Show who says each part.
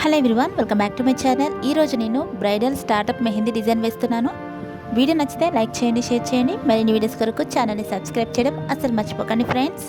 Speaker 1: Hello everyone, welcome back to my channel. ఈరోజు నేను bridal startup mehndi design వేస్తున్నాను. Video నచ్చితే లైక్ చేయండి, షేర్ చేయండి. మరిన్ని వీడియోస్ కొరకు ఛానల్ని సబ్స్క్రైబ్ చేయడం అసలు మర్చిపోకండి ఫ్రెండ్స్.